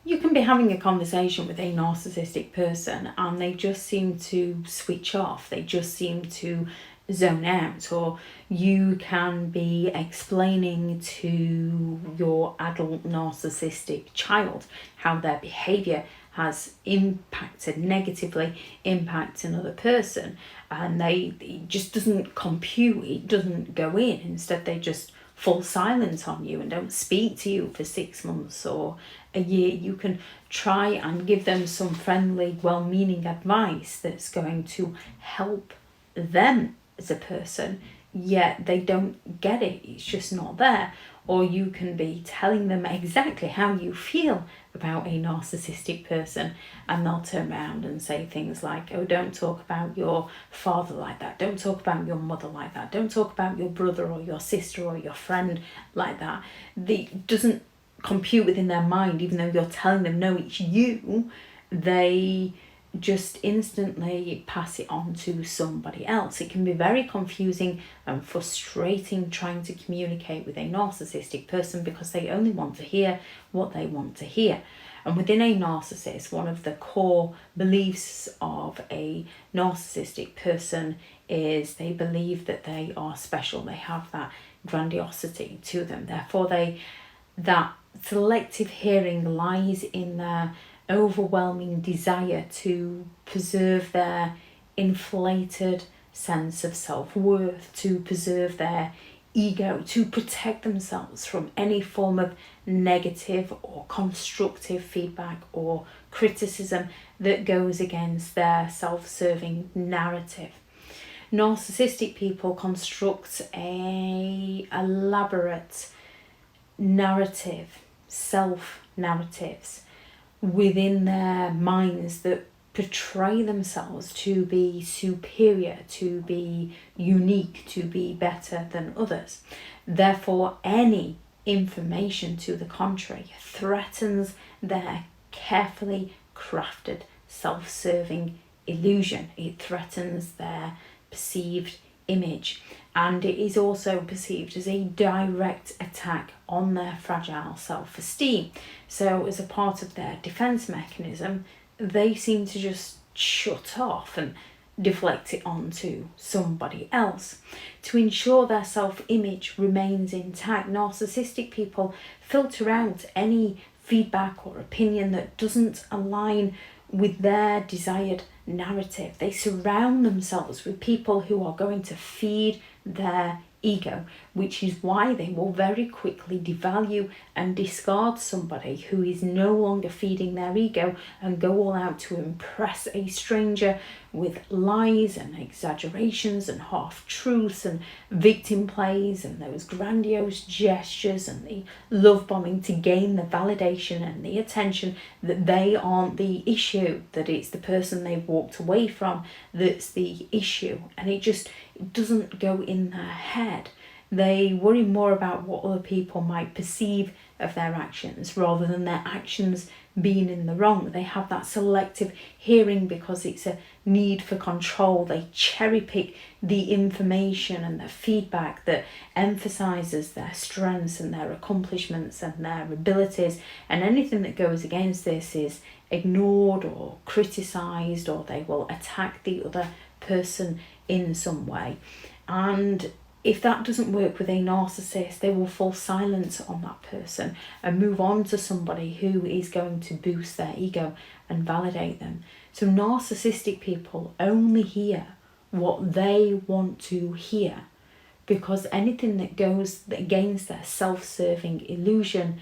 You can be having a conversation with a narcissistic person and they just seem to switch off, they just seem to zone out, or you can be explaining to your adult narcissistic child how their behaviour has negatively impacted another person, and it just doesn't compute, it doesn't go in. Instead they just fall silent on you and don't speak to you for 6 months or a year. You can try and give them some friendly, well-meaning advice that's going to help them as a person, yet they don't get it, it's just not there. Or you can be telling them exactly how you feel about a narcissistic person, and they'll turn around and say things like, oh, don't talk about your father like that, don't talk about your mother like that, don't talk about your brother or your sister or your friend like that. It doesn't compute within their mind, even though you're telling them, no, it's you. They just instantly pass it on to somebody else. It can be very confusing and frustrating trying to communicate with a narcissistic person because they only want to hear what they want to hear. And within a narcissist, one of the core beliefs of a narcissistic person is they believe that they are special. They have that grandiosity to them. Therefore, that selective hearing lies in their overwhelming desire to preserve their inflated sense of self-worth, to preserve their ego, to protect themselves from any form of negative or constructive feedback or criticism that goes against their self-serving narrative. Narcissistic people construct a elaborate narrative, self-narratives within their minds that portray themselves to be superior, to be unique, to be better than others. Therefore, any information to the contrary threatens their carefully crafted self-serving illusion. It threatens their perceived image, and it is also perceived as a direct attack on their fragile self-esteem. So as a part of their defense mechanism, they seem to just shut off and deflect it onto somebody else. To ensure their self-image remains intact, narcissistic people filter out any feedback or opinion that doesn't align with their desired narrative. They surround themselves with people who are going to feed their ego, which is why they will very quickly devalue and discard somebody who is no longer feeding their ego and go all out to impress a stranger with lies and exaggerations and half-truths and victim plays and those grandiose gestures and the love bombing to gain the validation and the attention that they aren't the issue, that it's the person they've walked away from that's the issue. And it doesn't go in their head. They worry more about what other people might perceive of their actions rather than their actions being in the wrong. They have that selective hearing because it's a need for control. They cherry pick the information and the feedback that emphasizes their strengths and their accomplishments and their abilities, and anything that goes against this is ignored or criticized, or they will attack the other person in some way. And if that doesn't work with a narcissist, they will fall silent on that person and move on to somebody who is going to boost their ego and validate them. So narcissistic people only hear what they want to hear, because anything that goes against their self-serving illusion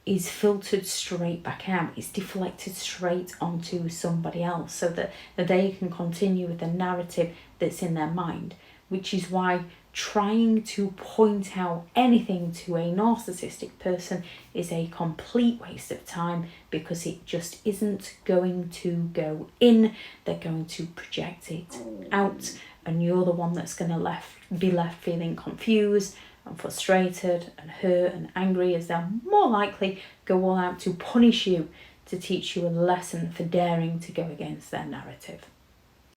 is filtered straight back out. It's deflected straight onto somebody else so that they can continue with the narrative that's in their mind, which is why trying to point out anything to a narcissistic person is a complete waste of time, because it just isn't going to go in. They're going to project it out, and you're the one that's going to be left feeling confused and frustrated and hurt and angry, as they'll more likely go all out to punish you, to teach you a lesson for daring to go against their narrative.